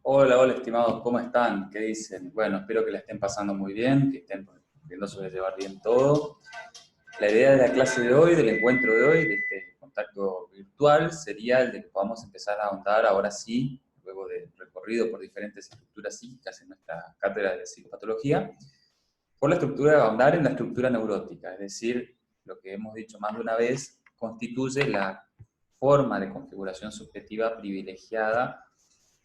Hola, hola, estimados, ¿cómo están? ¿Qué dicen? Bueno, espero que la estén pasando muy bien, que estén pudiendo sobrellevar bien todo. La idea de la clase de hoy, del encuentro de hoy, de este contacto virtual, sería el de que podamos empezar a ahondar ahora sí, luego del recorrido por diferentes estructuras psíquicas en nuestra cátedra de psicopatología, por la estructura, ahondar en la estructura neurótica, es decir, lo que hemos dicho más de una vez, constituye la forma de configuración subjetiva privilegiada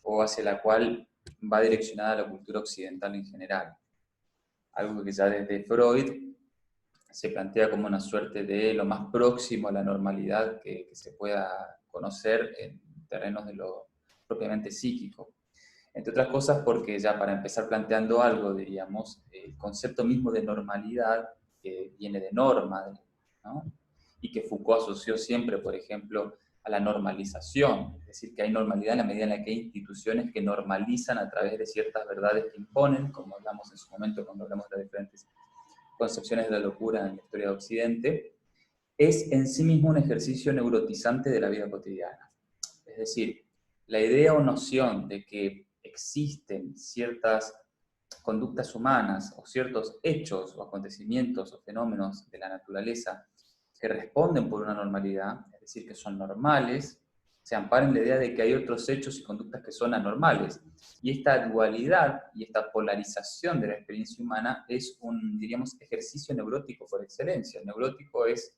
o hacia la cual va direccionada la cultura occidental en general. Algo que ya desde Freud se plantea como una suerte de lo más próximo a la normalidad que se pueda conocer en terrenos de lo propiamente psíquico. Entre otras cosas porque ya para empezar planteando algo, diríamos, el concepto mismo de normalidad, que viene de norma, ¿no? Y que Foucault asoció siempre, por ejemplo, a la normalización, es decir, que hay normalidad en la medida en la que hay instituciones que normalizan a través de ciertas verdades que imponen, como hablamos en su momento cuando hablamos de las diferentes concepciones de la locura en la historia de Occidente, es en sí mismo un ejercicio neurotizante de la vida cotidiana. Es decir, la idea o noción de que existen ciertas conductas humanas o ciertos hechos o acontecimientos o fenómenos de la naturaleza que responden por una normalidad, es decir, que son normales, se ampara en la idea de que hay otros hechos y conductas que son anormales. Y esta dualidad y esta polarización de la experiencia humana es un, diríamos, ejercicio neurótico por excelencia. El neurótico es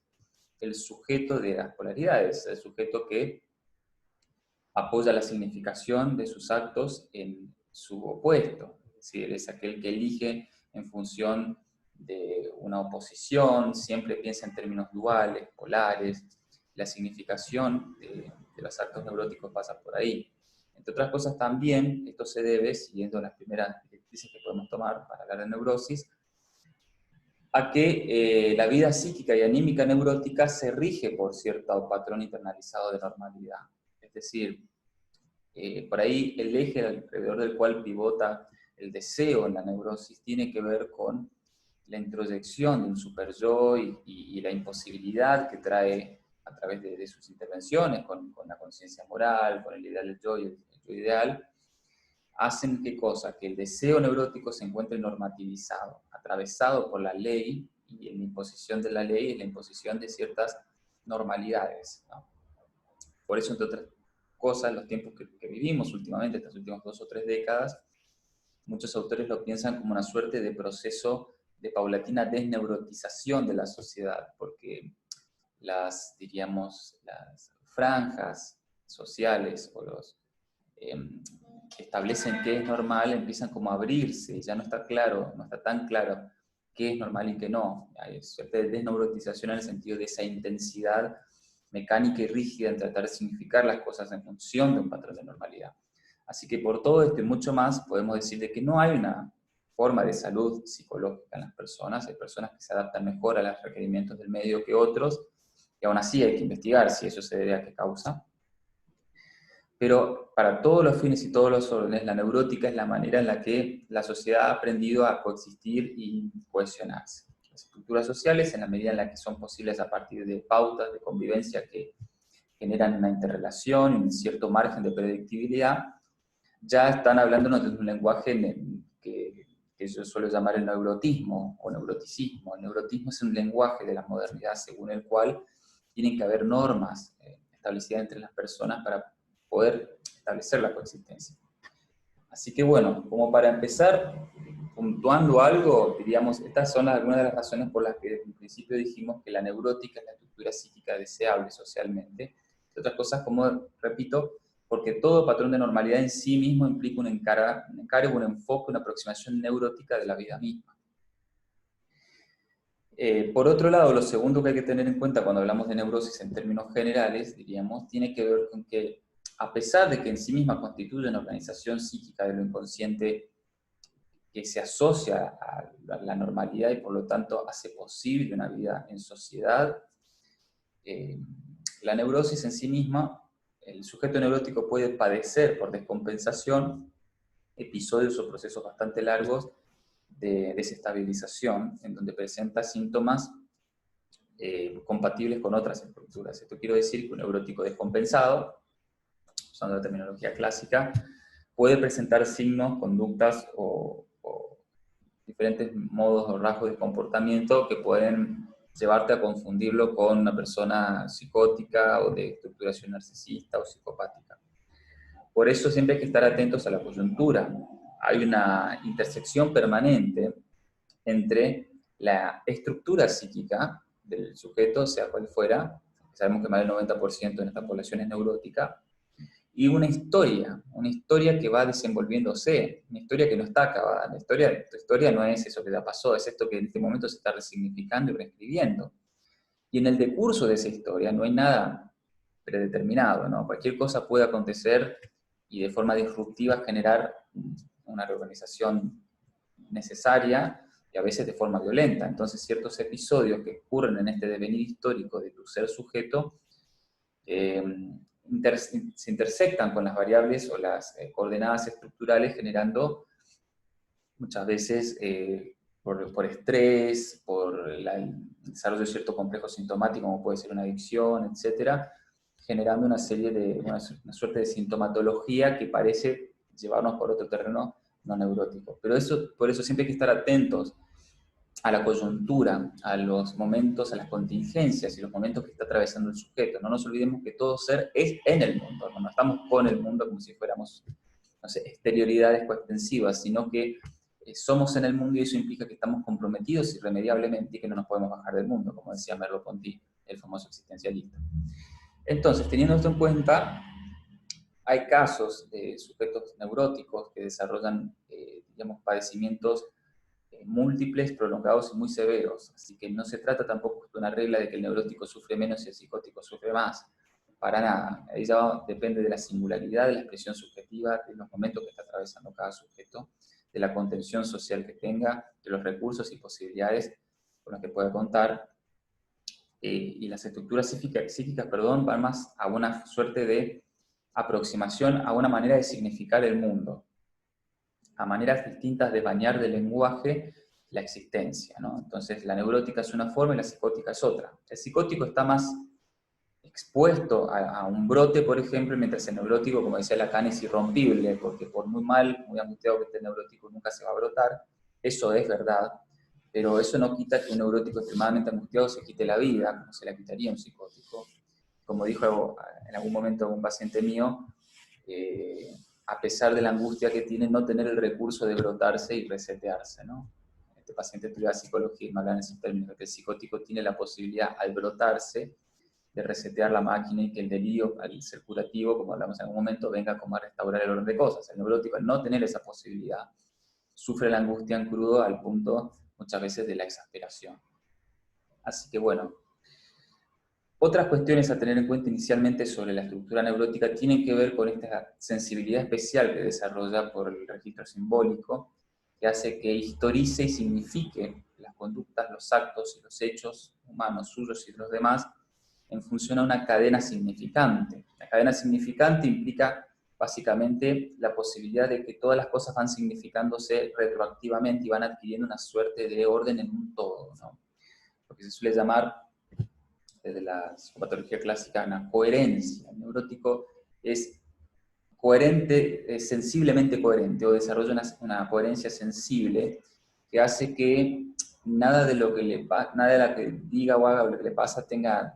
el sujeto de las polaridades, el sujeto que apoya la significación de sus actos en su opuesto. Es decir, es aquel que elige en función de una oposición, siempre piensa en términos duales, polares. La significación de los actos neuróticos pasa por ahí. Entre otras cosas también, esto se debe, siguiendo las primeras directrices que podemos tomar para hablar de neurosis, a que la vida psíquica y anímica neurótica se rige por cierto patrón internalizado de normalidad. Es decir, por ahí el eje alrededor del cual pivota el deseo en la neurosis tiene que ver con la introyección de un superyo y la imposibilidad que trae a través de sus intervenciones con la conciencia moral, con el ideal del yo y el yo ideal, hacen qué cosa? Que el deseo neurótico se encuentre normativizado, atravesado por la ley, y en la imposición de la ley es la imposición de ciertas normalidades, ¿no? Por eso, entre otras cosas, en los tiempos que vivimos últimamente, estas últimas 2 o 3 décadas, muchos autores lo piensan como una suerte de proceso de paulatina desneurotización de la sociedad, porque las, diríamos, las franjas sociales o los eh, que establecen qué es normal empiezan como a abrirse, ya no está claro, no está tan claro qué es normal y qué no. Hay suerte de desneurotización en el sentido de esa intensidad mecánica y rígida en tratar de significar las cosas en función de un patrón de normalidad. Así que por todo esto y mucho más podemos decir de que no hay una forma de salud psicológica en las personas, hay personas que se adaptan mejor a los requerimientos del medio que otros, y aún así hay que investigar si eso se debe a qué causa. Pero para todos los fines y todos los órdenes, la neurótica es la manera en la que la sociedad ha aprendido a coexistir y cohesionarse. Las estructuras sociales, en la medida en la que son posibles a partir de pautas de convivencia que generan una interrelación y un cierto margen de predictibilidad, ya están hablándonos de un lenguaje que yo suelo llamar el neurotismo o neuroticismo. El neurotismo es un lenguaje de la modernidad según el cual tienen que haber normas establecidas entre las personas para poder establecer la coexistencia. Así que bueno, como para empezar, puntuando algo, diríamos, estas son algunas de las razones por las que desde un principio dijimos que la neurótica es la estructura psíquica deseable socialmente. De otras cosas, como repito, porque todo patrón de normalidad en sí mismo implica un encargo, un enfoque, una aproximación neurótica de la vida misma. Por otro lado, lo segundo que hay que tener en cuenta cuando hablamos de neurosis en términos generales, diríamos, tiene que ver con que, a pesar de que en sí misma constituye una organización psíquica de lo inconsciente que se asocia a la normalidad y por lo tanto hace posible una vida en sociedad, la neurosis en sí misma, el sujeto neurótico puede padecer por descompensación episodios o procesos bastante largos de desestabilización, en donde presenta síntomas compatibles con otras estructuras. Esto quiero decir que un neurótico descompensado, usando la terminología clásica, puede presentar signos, conductas o diferentes modos o rasgos de comportamiento que pueden llevarte a confundirlo con una persona psicótica o de estructuración narcisista o psicopática. Por eso siempre hay que estar atentos a la coyuntura. Hay una intersección permanente entre la estructura psíquica del sujeto, sea cual fuera, sabemos que más del 90% de nuestra población es neurótica, y una historia que va desenvolviéndose, una historia que no está acabada. Tu historia no es eso que ya pasó, es esto que en este momento se está resignificando y reescribiendo. Y en el decurso de esa historia no hay nada predeterminado, ¿no? Cualquier cosa puede acontecer y de forma disruptiva generar una reorganización necesaria y a veces de forma violenta. Entonces ciertos episodios que ocurren en este devenir histórico de tu ser sujeto se intersectan con las variables o las coordenadas estructurales, generando muchas veces por estrés, por el desarrollo de cierto complejo sintomático, como puede ser una adicción, etcétera, generando una suerte de sintomatología que parece llevarnos por otro terreno no neurótico. Pero por eso siempre hay que estar atentos a la coyuntura, a los momentos, a las contingencias y los momentos que está atravesando el sujeto. No nos olvidemos que todo ser es en el mundo, no estamos con el mundo como si fuéramos, no sé, exterioridades coextensivas, sino que somos en el mundo y eso implica que estamos comprometidos irremediablemente y que no nos podemos bajar del mundo, como decía Merleau-Ponty, el famoso existencialista. Entonces, teniendo esto en cuenta, hay casos de sujetos neuróticos que desarrollan, digamos, padecimientos múltiples, prolongados y muy severos. Así que no se trata tampoco de una regla de que el neurótico sufre menos y el psicótico sufre más. Para nada. Ahí ya depende de la singularidad, de la expresión subjetiva, de los momentos que está atravesando cada sujeto, de la contención social que tenga, de los recursos y posibilidades con los que pueda contar. Y las estructuras psíquicas, van más a una suerte de aproximación a una manera de significar el mundo, a maneras distintas de bañar del lenguaje la existencia, ¿no? Entonces la neurótica es una forma y la psicótica es otra. El psicótico está más expuesto a un brote, por ejemplo, mientras el neurótico, como decía Lacan, es irrompible, porque por muy mal, muy angustiado que esté el neurótico, nunca se va a brotar. Eso es verdad, pero eso no quita que un neurótico extremadamente angustiado se quite la vida, como se la quitaría un psicótico. Como dijo en algún momento un paciente mío, a pesar de la angustia que tiene, no tener el recurso de brotarse y resetearse, ¿no? Este paciente estudia psicología y me habla en ese término, que el psicótico tiene la posibilidad, al brotarse, de resetear la máquina y que el delirio, al ser curativo, como hablamos en algún momento, venga como a restaurar el orden de cosas. El neurótico, al no tener esa posibilidad, sufre la angustia en crudo al punto, muchas veces, de la exasperación. Así que bueno, otras cuestiones a tener en cuenta inicialmente sobre la estructura neurótica tienen que ver con esta sensibilidad especial que desarrolla por el registro simbólico, que hace que historice y signifique las conductas, los actos y los hechos humanos suyos y de los demás en función a una cadena significante. La cadena significante implica básicamente la posibilidad de que todas las cosas van significándose retroactivamente y van adquiriendo una suerte de orden en un todo, ¿no? Lo que se suele llamar desde la psicopatología clásica una coherencia. El neurótico es coherente, es sensiblemente coherente, o desarrolla una coherencia sensible que hace que nada de lo que nada de lo que diga o haga o lo que le pasa tenga,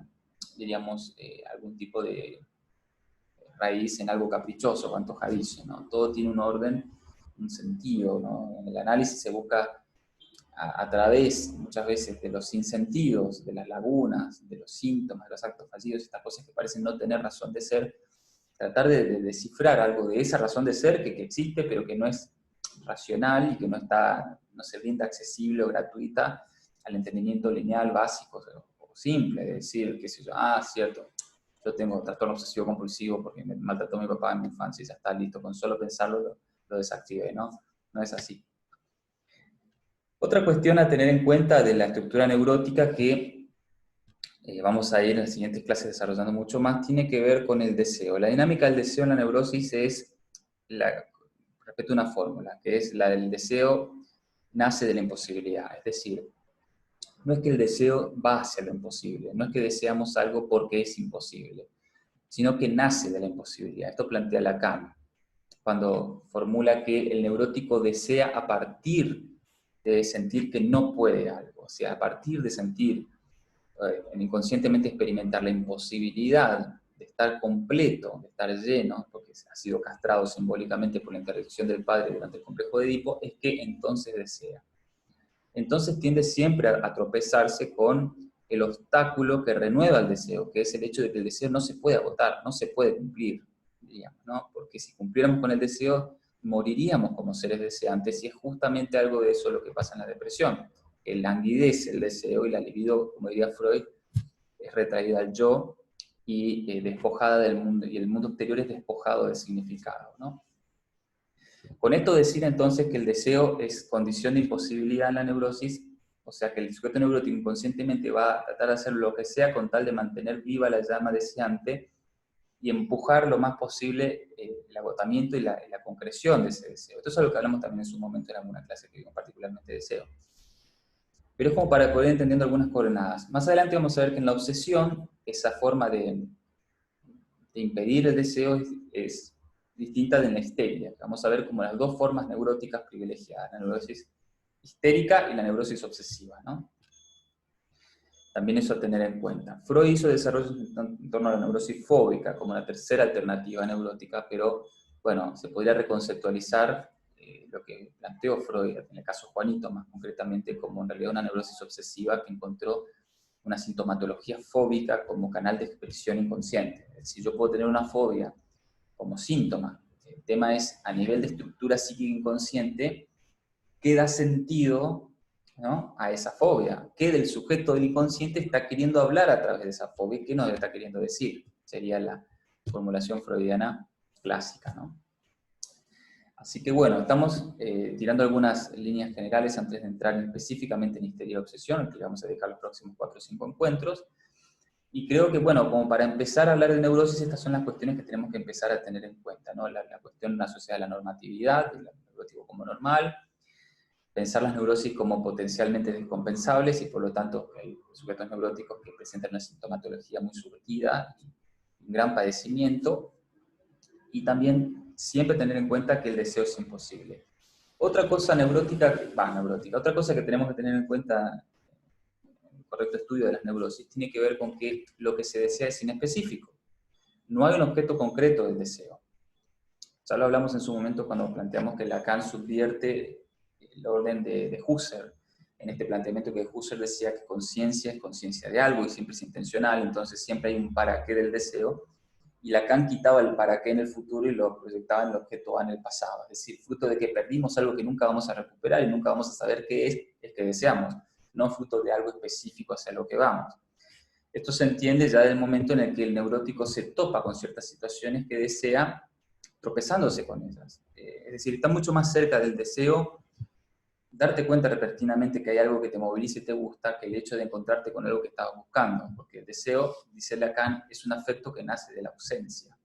diríamos, algún tipo de raíz en algo caprichoso o antojadizo, ¿no? Todo tiene un orden, un sentido, ¿no? En el análisis se busca a través, muchas veces, de los sinsentidos, de las lagunas, de los síntomas, de los actos fallidos, estas cosas que parecen no tener razón de ser, tratar de descifrar algo de esa razón de ser que existe, pero que no es racional y que no se brinda accesible o gratuita al entendimiento lineal básico o simple, de decir, qué sé yo, cierto, yo tengo trastorno obsesivo compulsivo porque me maltrató mi papá en mi infancia y ya está listo, con solo pensarlo lo desactivé, ¿no? No es así. Otra cuestión a tener en cuenta de la estructura neurótica que vamos a ir en las siguientes clases desarrollando mucho más, tiene que ver con el deseo. La dinámica del deseo en la neurosis es, respecto a una fórmula, que es la del deseo nace de la imposibilidad. Es decir, no es que el deseo va hacia lo imposible, no es que deseamos algo porque es imposible, sino que nace de la imposibilidad. Esto plantea Lacan. cuando formula que el neurótico desea a partir de sentir que no puede algo, o sea, a partir de sentir, inconscientemente experimentar la imposibilidad de estar completo, de estar lleno, porque ha sido castrado simbólicamente por la interacción del padre durante el complejo de Edipo, es que entonces desea. Entonces tiende siempre a tropezarse con el obstáculo que renueva el deseo, que es el hecho de que el deseo no se puede agotar, no se puede cumplir, diríamos, ¿no? Porque si cumpliéramos con el deseo, moriríamos como seres deseantes, y es justamente algo de eso lo que pasa en la depresión. El languidece el deseo y la libido, como diría Freud, es retraída al yo y despojada del mundo, y el mundo exterior es despojado del significado, ¿no? Con esto decir entonces que el deseo es condición de imposibilidad en la neurosis, o sea que el sujeto neurótico inconscientemente va a tratar de hacer lo que sea con tal de mantener viva la llama deseante y empujar lo más posible el agotamiento y la concreción de ese deseo. Esto es algo que hablamos también en su momento en alguna clase que vimos particularmente de deseo. Pero es como para poder ir entendiendo algunas coordenadas. Más adelante vamos a ver que en la obsesión, esa forma de impedir el deseo es distinta de la histeria. Vamos a ver como las dos formas neuróticas privilegiadas, la neurosis histérica y la neurosis obsesiva, ¿no? También eso a tener en cuenta. Freud hizo desarrollos en torno a la neurosis fóbica como la tercera alternativa neurótica, pero bueno, se podría reconceptualizar lo que planteó Freud, en el caso Juanito más concretamente, como en realidad una neurosis obsesiva que encontró una sintomatología fóbica como canal de expresión inconsciente. Es decir, yo puedo tener una fobia como síntoma. El tema es, a nivel de estructura psíquica inconsciente, ¿qué da sentido, ¿no?, a esa fobia? ¿Qué del sujeto del inconsciente está queriendo hablar a través de esa fobia? ¿Qué nos está queriendo decir? Sería la formulación freudiana clásica, ¿no? Así que bueno, estamos tirando algunas líneas generales antes de entrar específicamente en histeria y obsesión, que le vamos a dedicar los próximos 4 o 5 encuentros. Y creo que, bueno, como para empezar a hablar de neurosis, estas son las cuestiones que tenemos que empezar a tener en cuenta, ¿no? La cuestión asociada a la normatividad, el neurótico como normal, pensar las neurosis como potencialmente descompensables y por lo tanto hay sujetos neuróticos que presentan una sintomatología muy surtida y un gran padecimiento, y también siempre tener en cuenta que el deseo es imposible. Otra cosa otra cosa que tenemos que tener en cuenta en el correcto estudio de las neurosis tiene que ver con que lo que se desea es inespecífico. No hay un objeto concreto del deseo. Ya lo hablamos en su momento cuando planteamos que Lacan subvierte el orden de Husserl, en este planteamiento que Husserl decía que conciencia es conciencia de algo y siempre es intencional, entonces siempre hay un para qué del deseo, y Lacan quitaba el para qué en el futuro y lo proyectaba en el objeto A en el pasado, es decir, fruto de que perdimos algo que nunca vamos a recuperar y nunca vamos a saber qué es que deseamos, no fruto de algo específico hacia lo que vamos. Esto se entiende ya del momento en el que el neurótico se topa con ciertas situaciones que desea, tropezándose con ellas. Es decir, está mucho más cerca del deseo darte cuenta repentinamente que hay algo que te moviliza y te gusta, que el hecho de encontrarte con algo que estabas buscando. Porque el deseo, dice Lacan, es un afecto que nace de la ausencia.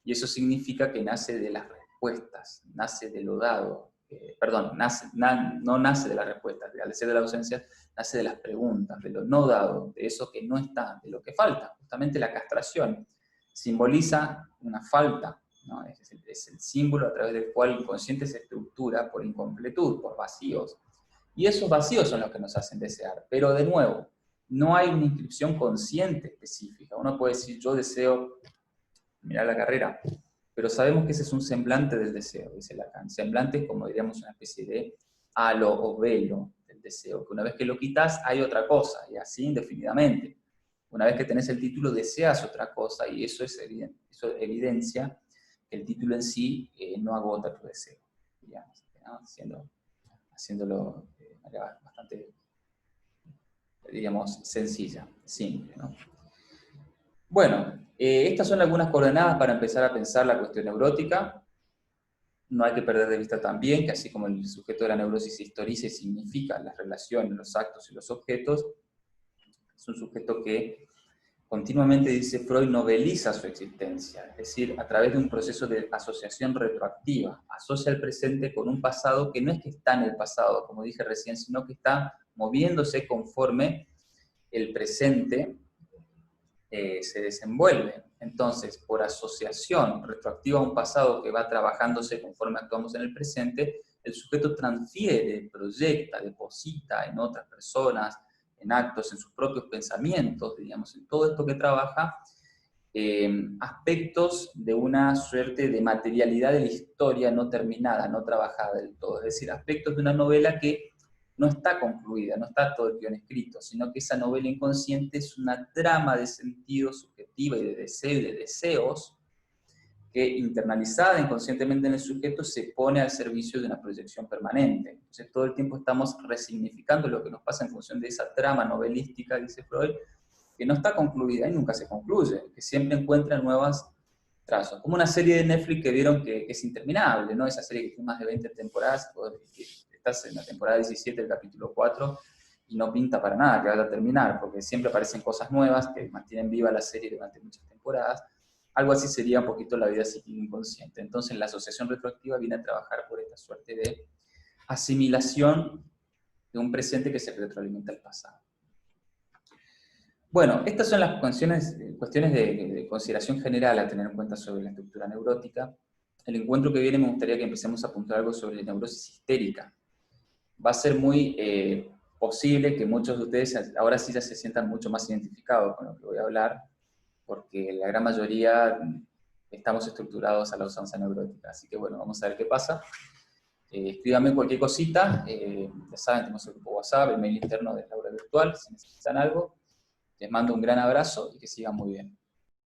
Y eso significa que nace de las respuestas, nace de lo dado. No nace de las respuestas, al ser de la ausencia, nace de las preguntas, de lo no dado, de eso que no está, de lo que falta. Justamente la castración simboliza una falta, ¿no? Es el símbolo a través del cual el inconsciente se estructura por incompletud, por vacíos. Y esos vacíos son los que nos hacen desear. Pero de nuevo, no hay una inscripción consciente específica. Uno puede decir, yo deseo mirar la carrera, pero sabemos que ese es un semblante del deseo, dice Lacan. Semblante es como diríamos una especie de halo o velo del deseo, que una vez que lo quitas hay otra cosa, y así indefinidamente. Una vez que tenés el título deseas otra cosa, y eso evidencia que el título en sí no agota tu deseo, digamos, ¿no? Haciéndolo de manera bastante, diríamos, sencilla, simple, ¿no? Bueno, estas son algunas coordenadas para empezar a pensar la cuestión neurótica. No hay que perder de vista también que así como el sujeto de la neurosis historiza y significa las relaciones, los actos y los objetos, es un sujeto que continuamente, dice Freud, noveliza su existencia, es decir, a través de un proceso de asociación retroactiva. Asocia el presente con un pasado que no es que está en el pasado, como dije recién, sino que está moviéndose conforme el presente se desenvuelve. Entonces, por asociación retroactiva a un pasado que va trabajándose conforme actuamos en el presente, el sujeto transfiere, proyecta, deposita en otras personas, en actos, en sus propios pensamientos, digamos, en todo esto que trabaja, aspectos de una suerte de materialidad de la historia no terminada, no trabajada del todo. Es decir, aspectos de una novela que no está concluida, no está todo el guión escrito, sino que esa novela inconsciente es una trama de sentido subjetiva y de deseo y de deseos que internalizada inconscientemente en el sujeto se pone al servicio de una proyección permanente. Entonces todo el tiempo estamos resignificando lo que nos pasa en función de esa trama novelística, dice Freud, que no está concluida y nunca se concluye, que siempre encuentra nuevas trazos. Como una serie de Netflix que vieron que es interminable, ¿no? Esa serie que tiene más de 20 temporadas, que estás en la temporada 17, el capítulo 4, y no pinta para nada que vaya a terminar, porque siempre aparecen cosas nuevas que mantienen viva la serie durante muchas temporadas. Algo así sería un poquito la vida psíquica inconsciente. Entonces la asociación retroactiva viene a trabajar por esta suerte de asimilación de un presente que se retroalimenta al pasado. Bueno, estas son las cuestiones de consideración general a tener en cuenta sobre la estructura neurótica. El encuentro que viene me gustaría que empecemos a apuntar algo sobre la neurosis histérica. Va a ser muy posible que muchos de ustedes ahora sí ya se sientan mucho más identificados con lo que voy a hablar, porque la gran mayoría estamos estructurados a la usanza neurótica. Así que bueno, vamos a ver qué pasa. Escríbanme cualquier cosita, ya saben, tenemos el grupo WhatsApp, el mail interno de Laura Virtual, si necesitan algo. Les mando un gran abrazo y que sigan muy bien.